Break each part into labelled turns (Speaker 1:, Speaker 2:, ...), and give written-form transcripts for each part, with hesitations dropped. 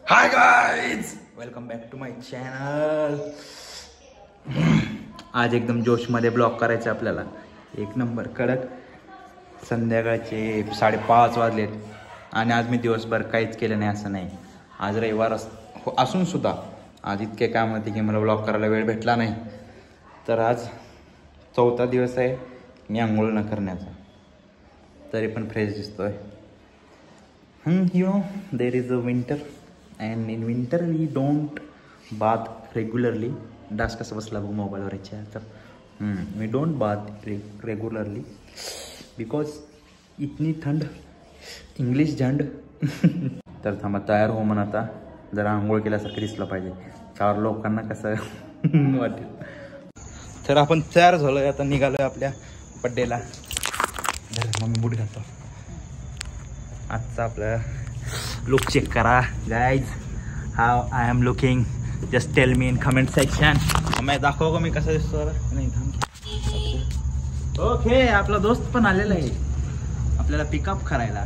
Speaker 1: High guys, welcome back to my channel. आज एकदम जोशमध्ये blog करायचं आपल्याला. एक नंबर कडक. संध्याकाळचे 5:30 वाजलेत आणि आज मी दिवसभर काहीच केलं नाही असं नाही. आज रविवार असून सुद्धा आज इतके काम होते की मला ब्लॉग करायला वेळ भेटला नाही. तर आज 4था दिवस आहे मी आंघोळ न करण्याचा, तरी पण फ्रेश दिसतोय. You know, there is a winter and in winter we don't bath regularly. डास कसं बसला बघ मोबाईलवर याच्या. तर we don't bath regularly because इतनी थंड इंग्लिश झंड. तर थांबा तयार हो म्हणा, आता जरा आंघोळ केल्यासारखं दिसलं पाहिजे 4 लोकांना कसं वाटेल. तर आपण तयार झालोय, आता निघालोय आपल्या बड्डेला. मम्मी बूट घालतो. आजचा आपला लुक चेक करा guys. How I am looking, just tell me in comment section. मैं दाखव मी कसं दिसतो. नाही थांब. ओके, आपला दोस्त पण आलेला आहे आपल्याला पिकअप करायला.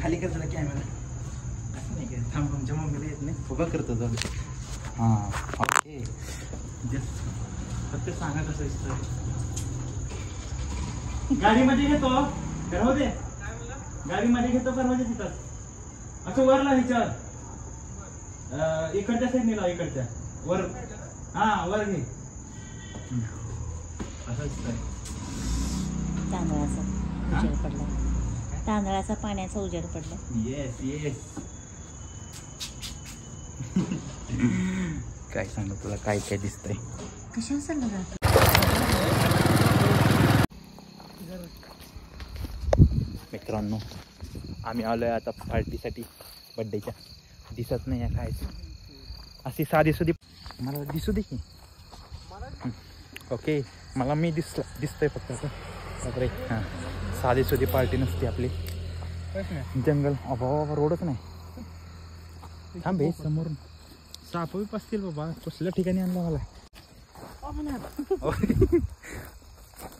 Speaker 1: खाली कर जरा कॅमेरा. असं नाही काय, थांब तुमच्या मम्मीला येत नाही, उभा करतो जाऊ. हां ओके, जस्ट फक्त सांगा कसं दिसतोय. गाडीमध्ये घेतो राहू दे, गाडीमध्ये घेतो परवाच्या तिथं असं वरला ह्याच्यावर इकडच्या साईडने लाव, इकडच्या वर. हा वर घे.
Speaker 2: तांदळाचा पाण्याचा उजेड पडला.
Speaker 1: Yes yes. काय सांगू तुला, काय काय दिसतंय.
Speaker 2: कशावर चाललं जात.
Speaker 1: मित्रांनो, आम्ही आलोय आता पार्टीसाठी बड्डेच्या. दिसत नाही आहे काय अशी साधी सुधी. मला दिसू दे की. ओके, मला मी दिसतंय फक्त असं. बापरे, हां साधी सुधी पार्टी नसते आपली. जंगल अभाव रोडच नाही. थांबे समोरून साप बी पसतील बाबा. कसल्या ठिकाणी आणलं मला.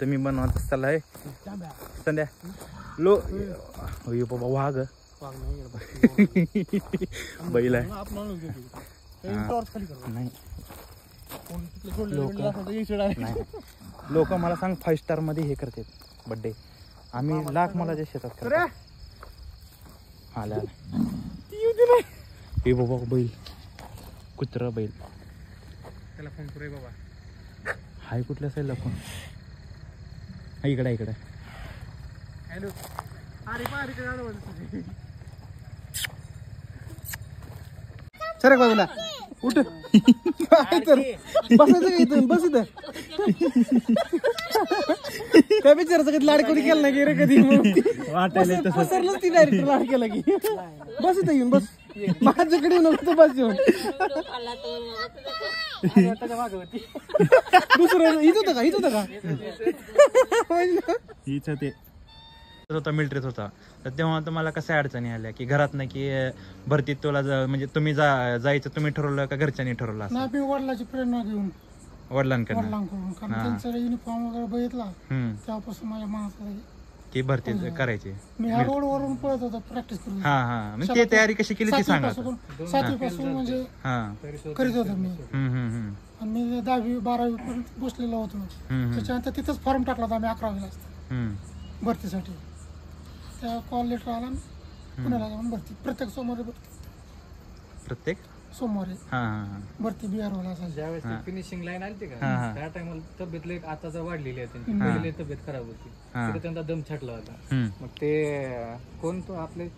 Speaker 1: तुम्ही बनवत चाललाय संध्या लो बाबा. वाघ बैल आहे. लोक मला सांग 5 स्टार मध्ये हे करतात बड्डे. आम्ही लाख मला जे शेतात करतो. आल्या हे बाबा बैल, कुत्रा बैल. त्याला फोन करू बाबा. हाय कुठल्या साईडला फोन. इकडे इकडे. हॅलो.
Speaker 3: सर बाजूला उठ. काय तर बसायचं का इथून. बस इथं. त्या बिचाराचं कधी लाड कोणी केलं नाही रे कधी. वाटायला सरलंच ती डायरेक्ट लाड केला की. बस इथं येऊन बस. माझ्याकडे येऊन नको बस येऊन. दुसरं हिच होतं का. हिच होतं का.
Speaker 1: हीच ते होता मिलिटरीत होता. तर तेव्हा तुम्हाला कशा अडचणी आल्या की घरात नाही की भरतीत तुला म्हणजे तुम्ही जायचं तुम्ही ठरवलं का घरच्यांनी ठरवलं.
Speaker 3: मी वडिलांची प्रेरणा घेऊन
Speaker 1: वडिलांकडून
Speaker 3: कारण त्यांचा युनिफॉर्म वगैरे बघितला तेव्हापासून माझ्या मनात
Speaker 1: की भरती करायची.
Speaker 3: मी ह्या रोडवरून पळत होतो प्रॅक्टिस करून.
Speaker 1: हा हा, म्हणजे ते तयारी कशी केली ती सांगा.
Speaker 3: 7वी पासून म्हणजे करीत होतो मी. आणि मी 10वी 12वी पर्यंत बसलेलो होतो. त्याच्यानंतर तिथंच फॉर्म टाकला होता आम्ही 11वीला असतो भरतीसाठी. त्या कॉल लेटर आला, पुण्याला जाऊन भरती. प्रत्येक सोमवारी
Speaker 1: प्रत्येक
Speaker 3: सोमवारी भरती बिहारवाला असायची.
Speaker 4: ज्यावेळेस फिनिशिंग लाईन आली का त्या टायमाला तब्येत आता वाढलेली आहे त्यांची. पहिली तब्येत खराब होती, तिथे त्यांचा दम छाटला होता. मग ते कोण तो आपले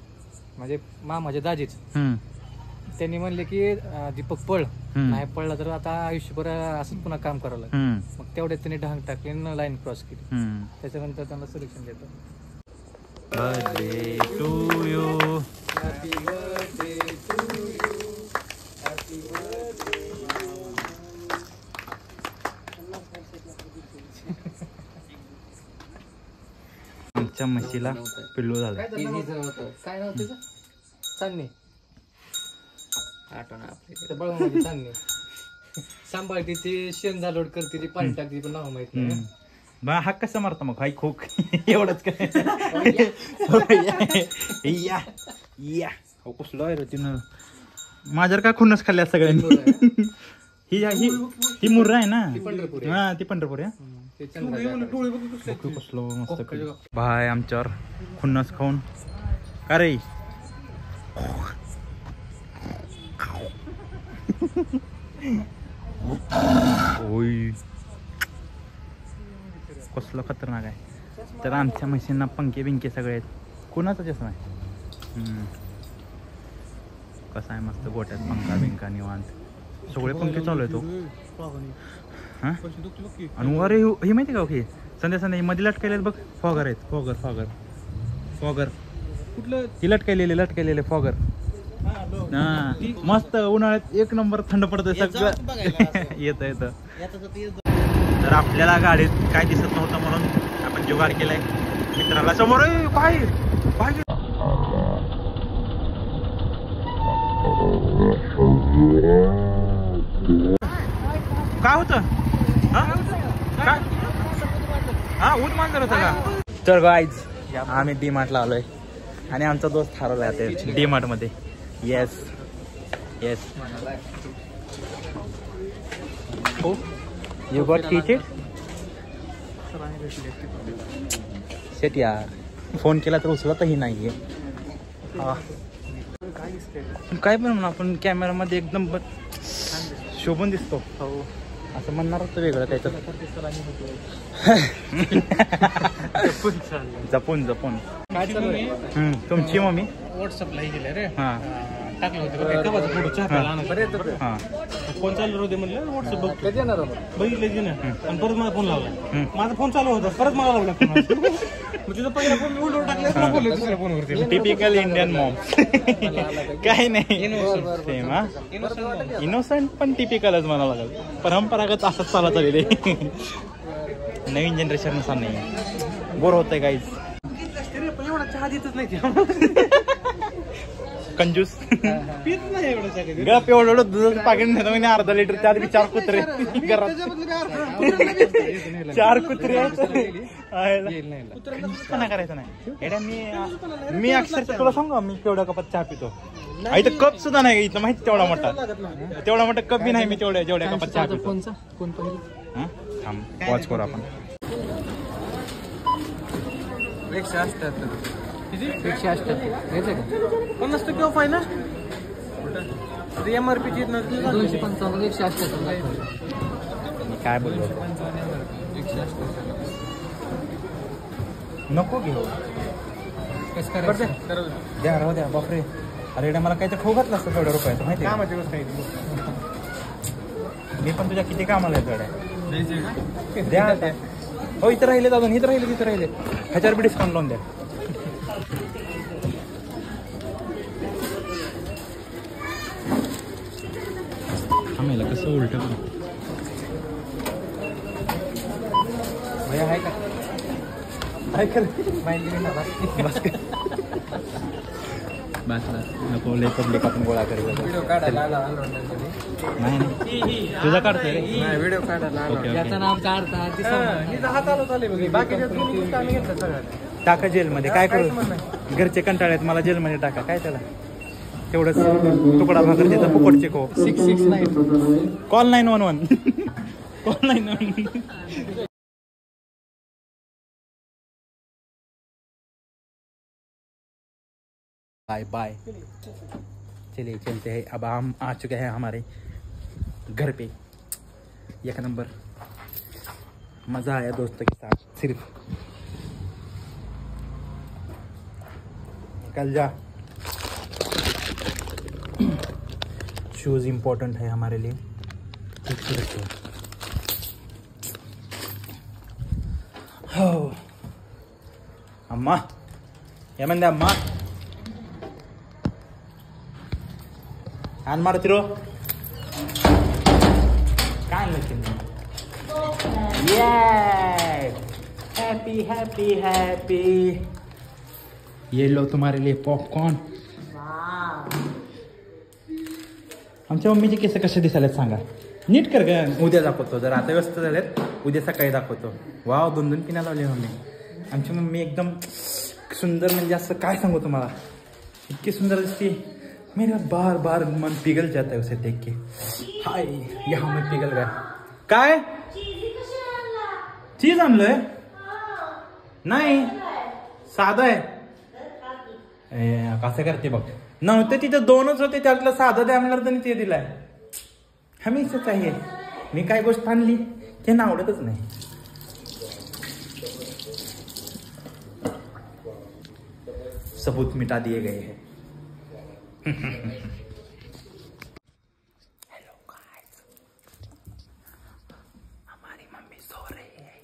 Speaker 4: म्हणजे मामाचे दाजीच त्यांनी म्हणले की दीपक पळ. नाही पळला तर आता आयुष्यभर असं पुन्हा काम करावं लागलं. मग तेवढ्यात त्यांनी ढांग टाकले, लाईन क्रॉस केली. त्याच्यानंतर त्यांना सिलेक्शन देतं.
Speaker 1: Birthday to you.
Speaker 4: Happy birthday to you. Happy birthday.
Speaker 1: आमच्या म्हशीला पिल्लू झालं.
Speaker 4: काय नाव त्याचं. चांदणी. आठवण आपल्या बळमाची चांदणी. सांभाळते ती, शेण झालोड करते ती, पाणी टाकते, पण नाव माहित नाही.
Speaker 1: बा हा कसं मारतो मग. हाय खोक एवढंच काय. या या हो कुसलो आहे रे तिनं. माझ्यावर का खुन्नस खाल्ल्या सगळ्यांनी. ही मुर्रा आहे ना. हा ती पंढरपूर आहे. कसलो मस्त भाय आमच्यावर खुन्नस खाऊन का रे. ओय कसलं खतरनाक आहे. तर आमच्या म्हशींना पंखे बिंके सगळे आहेत. कुणाचं चष्मा आहे. कसा आहे मस्त गोट्यात पंखा बिंका निवांत सगळे पंखे चालू आहे. तो हा आणि अरे हे माहिती का ओके संध्या मध्ये लटकायले बघ. फॉगर आहेत. फॉगर कुठलं ती लटकायलेले फॉगर. हा मस्त उन्हाळ्यात एक नंबर थंड पडतोय सगळं. येतं तर आपल्याला गाडीत काय दिसत नव्हतं म्हणून आपण जुगाड केलाय मित्राला समोर. काय काय होतं. हा ऊट मांजर होतं का. तर गाईज आम्ही डी मार्टला आलोय आणि आमचा दोस्त हरवला आहे डी मार्ट मध्ये. येस हो यू गॉट हिटेड शेट यार. फोन केला तर उचलतही नाहीये. काय पण म्हणून आपण कॅमेरामध्ये एकदम शोभून दिसतो. असं म्हणणार होतं वेगळं काहीतरी. जपून
Speaker 4: काय चालू आहे.
Speaker 1: तुमची मम्मी
Speaker 4: व्हॉट्सअपला गेले रे.
Speaker 1: हा
Speaker 4: टाकलं होतं
Speaker 1: हा
Speaker 4: फोन चालू होते म्हणलं व्हॉट्सअप बघितलं ना आणि परत मला फोन लावला. माझा फोन चालू होता परत मला लावला. तिथं पहिला फोन मी उलटून टाकला बोललो दुसऱ्या फोनवरती.
Speaker 1: Typical Indian Maugham. काय नाही सेम. हा इनोसंट पण टिपिकलच म्हणावं लागेल. परंपरागत असंच चालत आलेले. नवीन जनरेशन नुसार नाही. बोर होतंय काहीच.
Speaker 4: एवढा चहा देतच नाही
Speaker 1: कंजूस.
Speaker 4: पीत नाही एवढं.
Speaker 1: गप एवढं दुधाचं पाकिट नेतो म्हणजे अर्धा लिटर. त्यात बी 4 कुत्रे घरात. 4 कुत्रे करायचं नाही. मी अक्षरशः तुला सांगू मी केवढ्या कपात चहा पितो. इथं कप सुद्धा नाही इथं माहिती. तेवढा मोठा कप बी नाही मी जेवढ्या कपात चहा पितो. वॉच करू आपण.
Speaker 4: 188 ऑफ आहे ना. MRP ची 255 188.
Speaker 1: मी काय बोललो नको घेऊ. द्या राहू द्या. बापरे अरे मला काही तर ठोकतलं असतं तेवढ्या रुपयाचं माहिती आहे. मी पण तुझ्या किती कामाला आहे द्या. हो इथं राहिले अजून. तिथं राहिले 1000 बी डिस्काउंट लावून द्या. आम्हाला कसं उलट
Speaker 4: भैया आहे का.
Speaker 1: नको लय पब्लिक आपण गोळा करायचा.
Speaker 4: व्हिडिओ काढायला
Speaker 1: नाही तुझा काढतोय रे.
Speaker 4: व्हिडिओ काढायला हात आलो चालेल. बाकीच्या दोन्ही गोष्टी आम्ही घेतल्या सगळ्या.
Speaker 1: टाका जेलमध्ये. काय करू घरचे कंटाळ्यात मला जेलमध्ये टाका. काय त्याला तेवढंच तुकडा भाकर त्याचा फुकट चेक हो.
Speaker 4: 669
Speaker 1: कॉल 911. कॉल 911. बाय चलिए चलते हैं. अब हम आ चुके हैं हमारे घर पे. एक नंबर मजा आया दोस्तों के साथ. सिर्फ निकल जा. शूज इम्पोर्टेंट है हमारे लिए. ठीक से रखो. हो अम्मा ఏమంది అమ్మా ಆನ್ ಮಾಡ್ತಿರೋ ಕಾಣ್ ಲಕ್ಕಿಂದ हैप्पी हैप्पी हैप्पी. ये लो तुम्हारे लिए पॉपकॉर्न. आमच्या मम्मीचे केस कसे दिसायला सांगा. नीट कर ग. उद्या दाखवतो. जर आता व्यस्त झालेत उद्या सकाळी दाखवतो. वाव 2-2 पिण्या लावले मम्मी. आमची मम्मी एकदम सुंदर म्हणजे असं काय सांगू तुम्हाला. इतकी सुंदर दिसते. मेरा बार बार मन पिघल जाता है उसे देख के। हाय यहाँ मैं पिघल गया। काय चीज आणलंय? नाही साधं आहे। कसं करते बघ, नव्हते तिथं 2च होते, त्यातलं साधं द्या म्हणलं तर ते दिलाय। हमेशाच आहे, मी काय गोष्ट आणली त्यांना आवडतच नाही। सबूत मिटा दिए गए हैं। हेलो गाइस, हमारी मम्मी सो रही है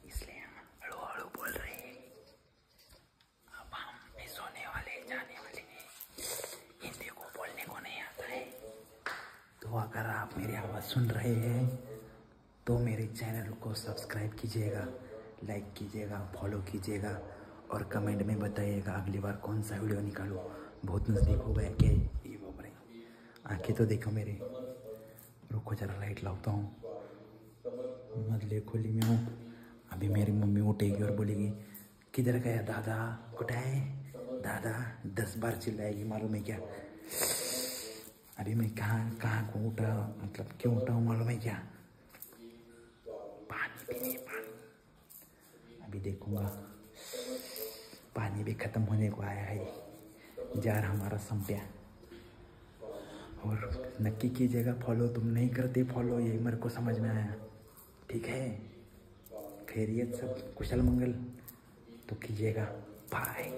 Speaker 1: इसलिए हम हळू-हळू बोल रहे हैं। अब हम भी सोने वाले जाने वाले हैं। हिंदी को बोलने को नहीं आता है, तो अगर आप मेरी आवाज़ सुन रहे हैं तो मेरे चैनल को सब्सक्राइब कीजिएगा, लाइक कीजिएगा, फॉलो कीजिएगा और कमेंट में बताइएगा अगली बार कौन सा वीडियो निकालूं। बहुत नज़दीक हो गया क्या ये बाप रे। आंखें तो देखो मेरी, रुको जरा लाइट लाता हूँ। मजले खोली में हूँ। अभी मेरी मम्मी उठेगी और बोलेगी किधर गया दादा, कुछ है दादा, 10 बार चिल्लाएगी मालूम है क्या। अभी मैं कहाँ को उठा, मतलब क्यों उठा हूँ मालूम है क्या। पानी पीने, पानी अभी देखूंगा। पानी भी खत्म होने को आया है, जार हमारा संपया। और नक्की कीजिएगा फॉलो, तुम नहीं करते फॉलो, ये मेरे को समझ में आया। ठीक है, खैरियत सब कुशल मंगल तो कीजिएगा। बाय।